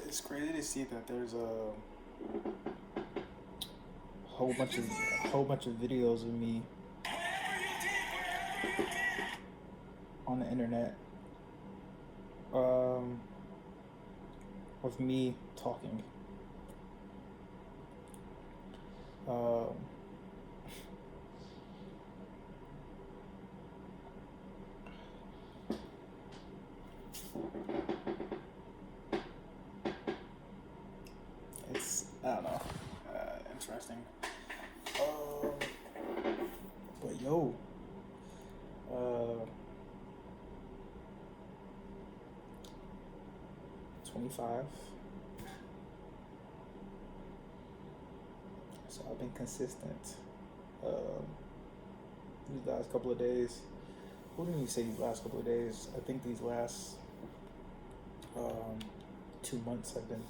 It's crazy to see that there's whole bunch of whole bunch of videos of me on the internet, um, of me talking. Um, it's I don't know, interesting. Um, but yo, uh, 25. So I've been consistent. Um, these last couple of days. Wouldn't even say these last couple of days. I think these last um, 2 months have been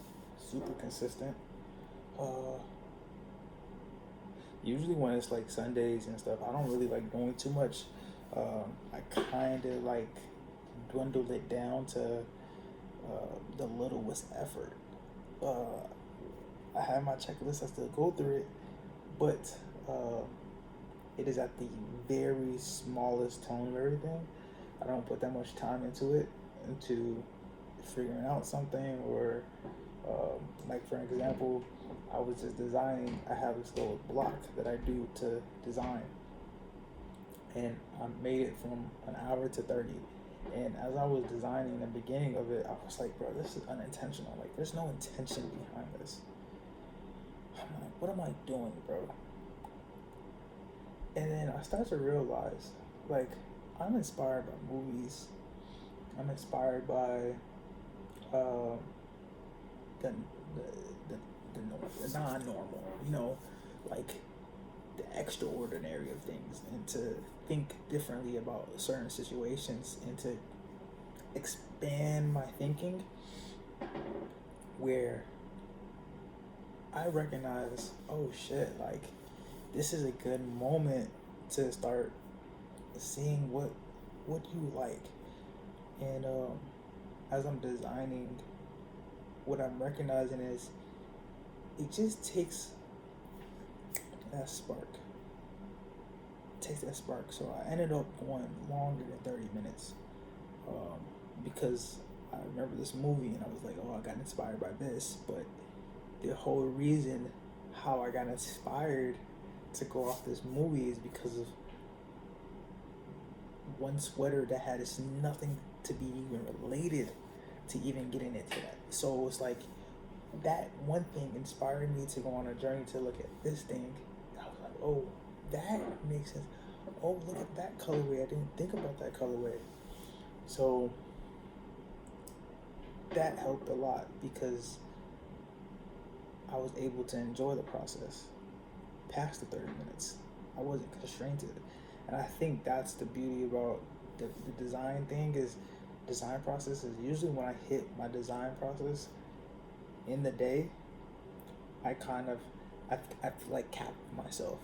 super consistent. Uh, Usually when it's like Sundays and stuff, I don't really like doing too much. I kind of like dwindled it down to the littlest effort. Uh, I have my checklist. I still go through it, but uh, it is at the very smallest tone of everything. I don't put that much time into it, into figuring out something, or like for example, I was just designing. I have this little block that I do to design, and I made it from an hour to 30. And as I was designing the beginning of it, I was like, bro, this is unintentional. Like, there's no intention behind this. I'm like, what am I doing, bro? And then I start to realize, like, I'm inspired by movies. I'm inspired by um, the, the, the non-normal, like the extraordinary of things, and to think differently about certain situations, and to expand my thinking where I recognize, oh shit, like this is a good moment to start seeing what you like. And as I'm designing, what I'm recognizing is it just takes that spark. It takes that spark. So I ended up going longer than 30 minutes because I remember this movie and I was like, oh, I got inspired by this. But the whole reason how I got inspired to go off this movie is because of one sweater that had nothing to be even related to even getting into that. So it's like that one thing inspired me to go on a journey to look at this thing. I was like, oh, that makes sense. Oh, look at that colorway. I didn't think about that colorway. So that helped a lot because I was able to enjoy the process past the 30 minutes. I wasn't constrained to it. And I think that's the beauty about the design thing is design process is usually when I hit my design process in the day, I kind of, I feel like cap myself.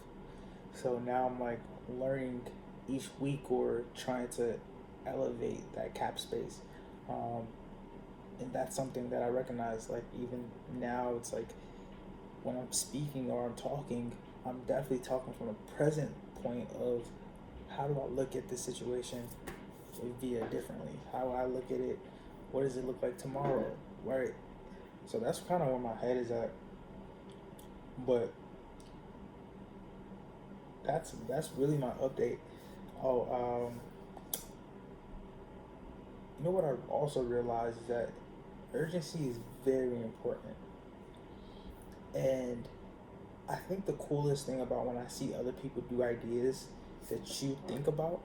So now I'm like learning each week or trying to elevate that cap space. Um, and that's something that I recognize, like even now it's like when I'm speaking or I'm talking, I'm definitely talking from a present point of how do I look at this situation via differently? How do I look at it? What does it look like tomorrow? Right? So that's kind of where my head is at. But that's really my update. Oh, you know what I also realized is that urgency is very important. And I think the coolest thing about when I see other people do ideas that you think about,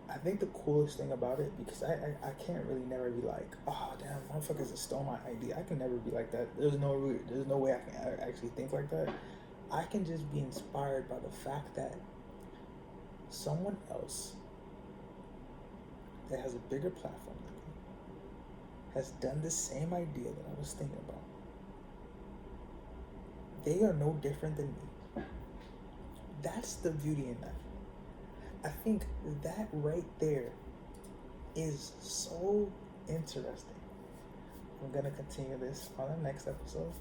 I think the coolest thing about it, because I can't really never be like, oh damn, motherfuckers just stole my idea. I can never be like that. There's no way I can actually think like that. I can just be inspired by the fact that someone else that has a bigger platform than me has done the same idea that I was thinking about. They are no different than me. That's the beauty in that. I think that right there is so interesting. I'm gonna continue this on the next episode.